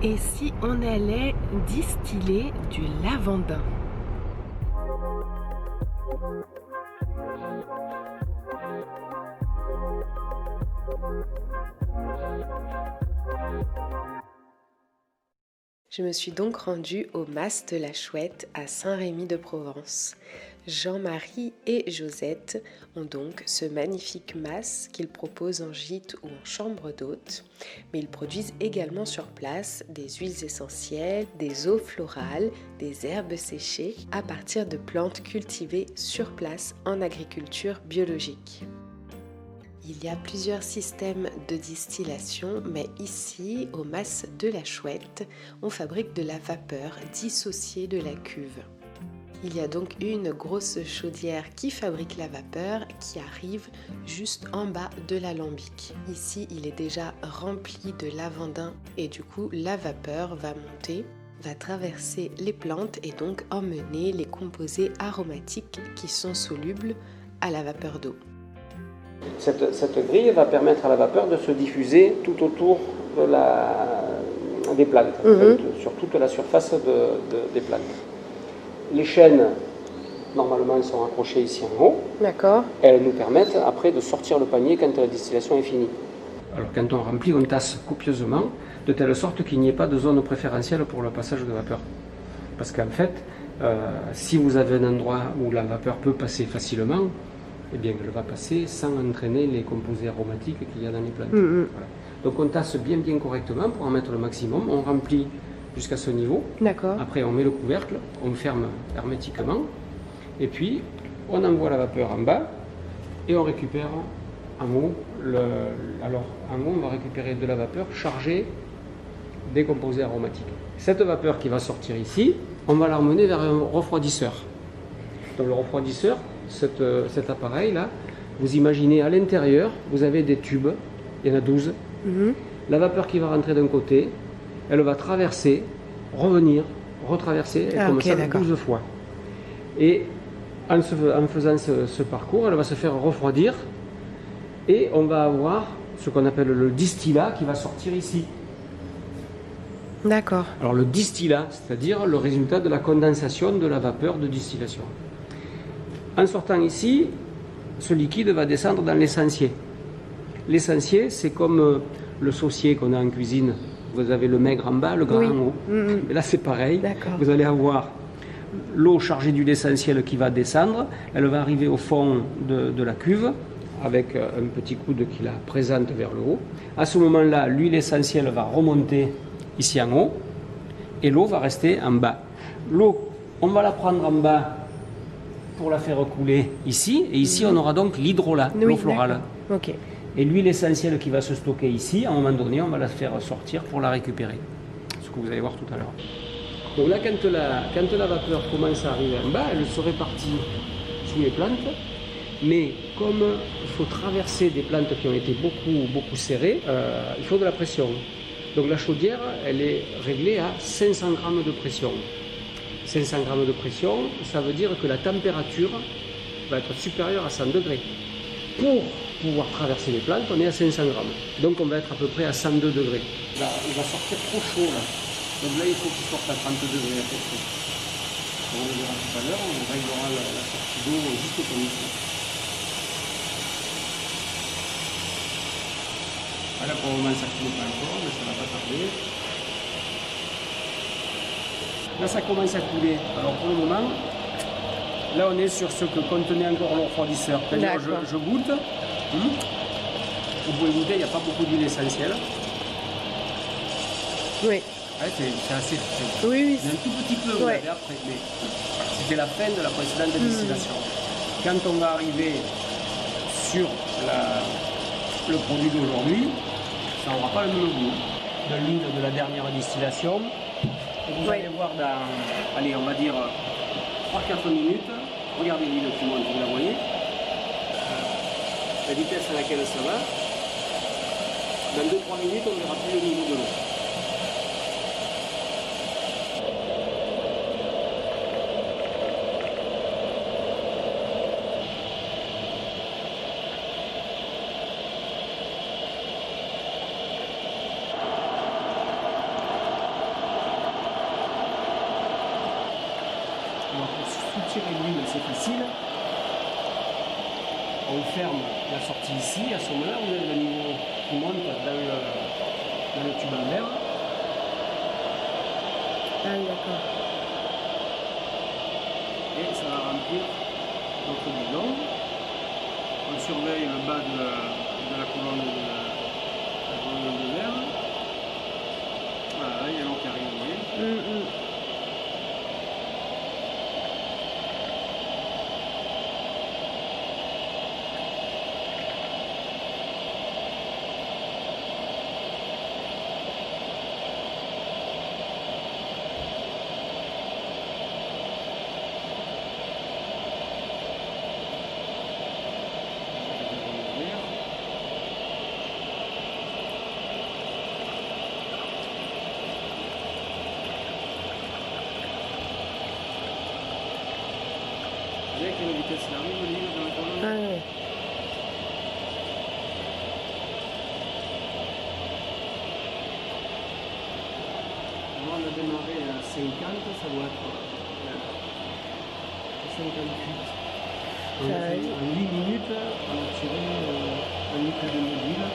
Et si on allait distiller du lavandin? Je me suis donc rendue au Mas de la Chouette à Saint-Rémy-de-Provence. Jean-Marie et Josette ont donc ce magnifique mas qu'ils proposent en gîte ou en chambre d'hôte, mais ils produisent également sur place des huiles essentielles, des eaux florales, des herbes séchées à partir de plantes cultivées sur place en agriculture biologique. Il y a plusieurs systèmes de distillation, mais ici, au Mas de la Chouette, on fabrique de la vapeur dissociée de la cuve. Il y a donc une grosse chaudière qui fabrique la vapeur qui arrive juste en bas de l'alambic. Ici, il est déjà rempli de lavandin et du coup, la vapeur va monter, va traverser les plantes et donc emmener les composés aromatiques qui sont solubles à la vapeur d'eau. Cette grille va permettre à la vapeur de se diffuser tout autour des plantes, sur toute la surface des plantes. Les chaînes, normalement, elles sont accrochées ici en haut. D'accord. Elles nous permettent après de sortir le panier quand la distillation est finie. Alors quand on remplit, on tasse copieusement, de telle sorte qu'il n'y ait pas de zone préférentielle pour le passage de vapeur. Parce qu'en fait, si vous avez un endroit où la vapeur peut passer facilement, eh bien, elle va passer sans entraîner les composés aromatiques qu'il y a dans les plantes. Voilà. Donc on tasse bien correctement pour en mettre le maximum. On remplit jusqu'à ce niveau. D'accord. Après, on met le couvercle, on ferme hermétiquement. Et puis, on envoie la vapeur en bas et on récupère en haut. Alors, en haut, on va récupérer de la vapeur chargée des composés aromatiques. Cette vapeur qui va sortir ici, on va l'emmener vers un refroidisseur. Donc, le refroidisseur, cet appareil-là, vous imaginez à l'intérieur, vous avez des tubes, il y en a 12. La vapeur qui va rentrer d'un côté, elle va traverser, revenir, retraverser, comme ça 12 fois. Et en faisant ce parcours, elle va se faire refroidir et on va avoir ce qu'on appelle le distillat qui va sortir ici. D'accord. Alors le distillat, c'est-à-dire le résultat de la condensation de la vapeur de distillation. En sortant ici, ce liquide va descendre dans l'essancier. L'essancier, c'est comme le saucier qu'on a en cuisine. Vous avez le maigre en bas, le gras en haut. Et là, c'est pareil. D'accord. Vous allez avoir l'eau chargée d'huile essentielle qui va descendre. Elle va arriver au fond de la cuve avec un petit coude qui la présente vers le haut. À ce moment-là, l'huile essentielle va remonter ici en haut et l'eau va rester en bas. L'eau, on va la prendre en bas pour la faire couler ici. Et ici, on aura donc l'hydrolat, l'eau florale. Ok. Et l'huile essentielle qui va se stocker ici, à un moment donné, on va la faire sortir pour la récupérer. Ce que vous allez voir tout à l'heure. Donc là, quand la vapeur commence à arriver en bas, elle se répartit sous les plantes. Mais comme il faut traverser des plantes qui ont été beaucoup serrées, il faut de la pression. Donc la chaudière, elle est réglée à 500 grammes de pression. 500 grammes de pression, ça veut dire que la température va être supérieure à 100 degrés. Pour pouvoir traverser les plantes, on est à 500 grammes. Donc on va être à peu près à 102 degrés. Là, il va sortir trop chaud là. Donc là, il faut qu'il sorte à 30 degrés à peu près. On le verra tout à l'heure, on réglera la sortie d'eau juste comme ici. Voilà, pour le moment, ça ne coule pas encore, mais ça ne va pas tarder. Là, ça commence à couler. Alors pour le moment, là, on est sur ce que contenait encore le refroidisseur. C'est-à-dire, je goûte. Vous pouvez goûter, il n'y a pas beaucoup d'huile essentielle. Oui. Ouais, c'est assez. Oui. Il y a un tout petit peu, vous l'avez après, mais c'était la fin de la précédente distillation. Quand on va arriver sur le produit d'aujourd'hui, ça n'aura pas le même goût. De l'huile de la dernière distillation. Et vous allez voir dans, allez, on va dire 3-4 minutes, regardez l'huile qui monte, vous la voyez. La vitesse à laquelle ça va. Dans 2-3 minutes, on verra plus le niveau de l'eau. soutirer l'huile, c'est facile. On ferme la sortie ici, à ce moment-là, vous avez le niveau qui monte dans le tube en verre. Ah oui, d'accord. Et ça va remplir notre bidon. On surveille le bas de la colonne de verre. Voilà, il y a l'eau qui arrive, vous voyez. Vous voyez à quelle vitesse il arrive, l'huile dans la colonne? Ah ouais. Moi, on a démarré à 50, ça doit être 58. En 8 minutes, on a tiré 1 litre et demi d'huile.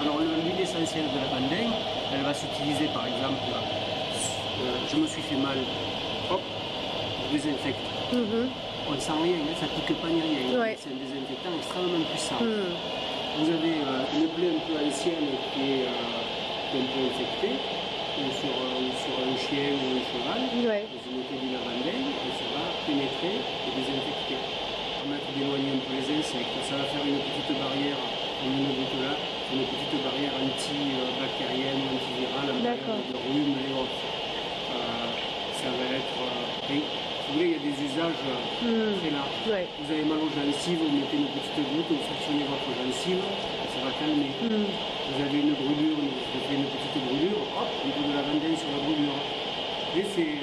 Alors l'huile essentielle de la banding, elle va s'utiliser par exemple, je me suis fait mal, hop, je désinfecte. On ne sent rien, ça ne pique pas ni rien. Ouais. C'est un désinfectant extrêmement puissant. Vous avez une plaie un peu ancienne qui est un peu infectée, ou sur un chien ou un cheval. Ouais. Vous mettez du lavandin et ça va pénétrer et désinfecter. Ça va permettre d'éloigner un peu les insectes, ça va faire une petite barrière, comme une goutte là, une petite barrière antibactérienne, antivirale, de rhume et autres. Ça va être... si vous voulez, il y a des usages très larges. Ouais. Vous avez mal aux gencives, vous mettez une petite goutte, vous frictionnez votre gencive, et ça va calmer. Vous avez une brûlure, vous faites une petite brûlure, hop, un peu de lavandin sur la brûlure. Et c'est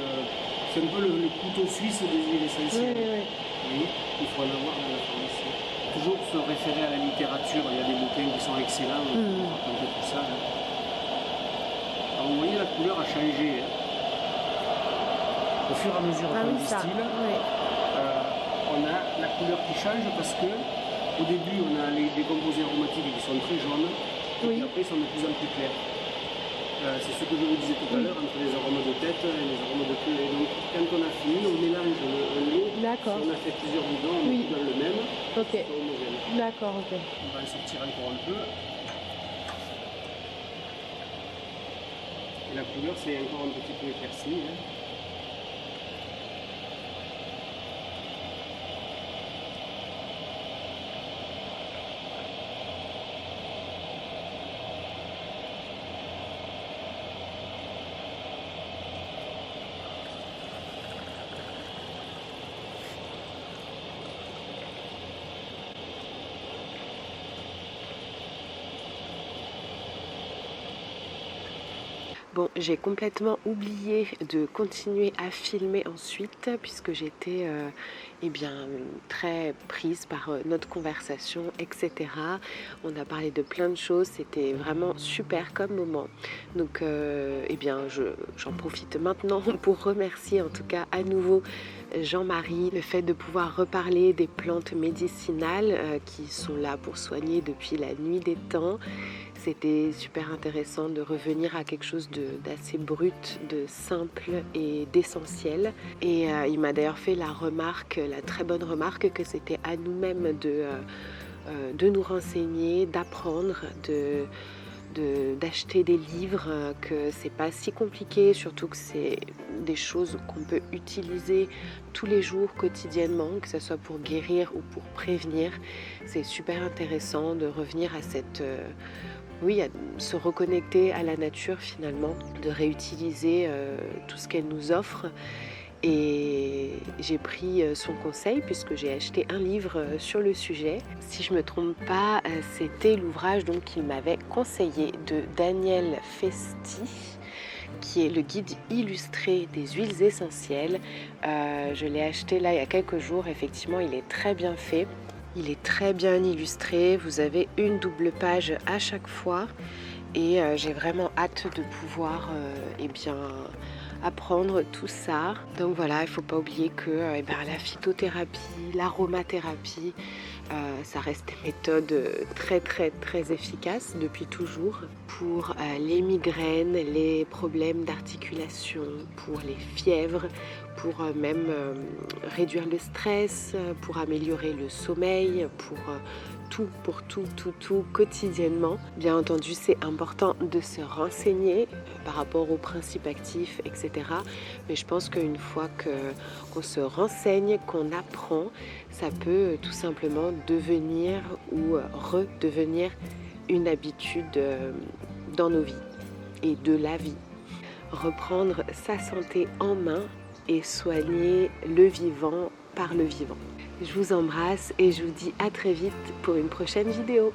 un peu le couteau suisse des huiles essentielles. Vous voyez, il faut en avoir dans la pharmacie. Toujours se référer à la littérature, il y a des bouquins qui sont excellents pour raconter tout ça. Alors vous voyez, la couleur a changé. Au fur et à mesure qu'on distille, on a la couleur qui change parce que au début on a des composés aromatiques qui sont très jaunes et puis après ils sont de plus en plus clairs. C'est ce que je vous disais tout à l'heure entre les arômes de tête et les arômes de queue. Et donc quand on a fini, on mélange un lot. Si on a fait plusieurs bidons, on met dans le même. C'est homogène. D'accord, ok. On va en sortir encore un peu. Et la couleur c'est encore un petit peu éclairci. Bon, j'ai complètement oublié de continuer à filmer ensuite puisque j'étais très prise par notre conversation, etc. On a parlé de plein de choses, c'était vraiment super comme moment. Donc, j'en profite maintenant pour remercier en tout cas à nouveau Jean-Marie, le fait de pouvoir reparler des plantes médicinales qui sont là pour soigner depuis la nuit des temps. C'était super intéressant de revenir à quelque chose d'assez brut, de simple et d'essentiel. Et il m'a d'ailleurs fait la très bonne remarque que c'était à nous-mêmes de nous renseigner, d'apprendre, d'acheter des livres, que c'est pas si compliqué, surtout que c'est des choses qu'on peut utiliser tous les jours, quotidiennement, que ce soit pour guérir ou pour prévenir. C'est super intéressant de revenir à à se reconnecter à la nature finalement, de réutiliser tout ce qu'elle nous offre. Et j'ai pris son conseil puisque j'ai acheté un livre sur le sujet. Si je ne me trompe pas, c'était l'ouvrage qu'il m'avait conseillé de Daniel Festi, qui est le guide illustré des huiles essentielles. Je l'ai acheté là il y a quelques jours, effectivement il est très bien fait. Il est très bien illustré, vous avez une double page à chaque fois et j'ai vraiment hâte de pouvoir apprendre tout ça. Donc voilà, il ne faut pas oublier que la phytothérapie, l'aromathérapie, ça reste des méthodes très très très efficaces depuis toujours pour les migraines, les problèmes d'articulation, pour les fièvres, pour même réduire le stress, pour améliorer le sommeil, pour tout quotidiennement. Bien entendu, c'est important de se renseigner par rapport aux principes actifs, etc. Mais je pense qu'une fois qu'on se renseigne, qu'on apprend, ça peut tout simplement devenir ou redevenir une habitude dans nos vies et de la vie. Reprendre sa santé en main et soigner le vivant par le vivant. Je vous embrasse et je vous dis à très vite pour une prochaine vidéo.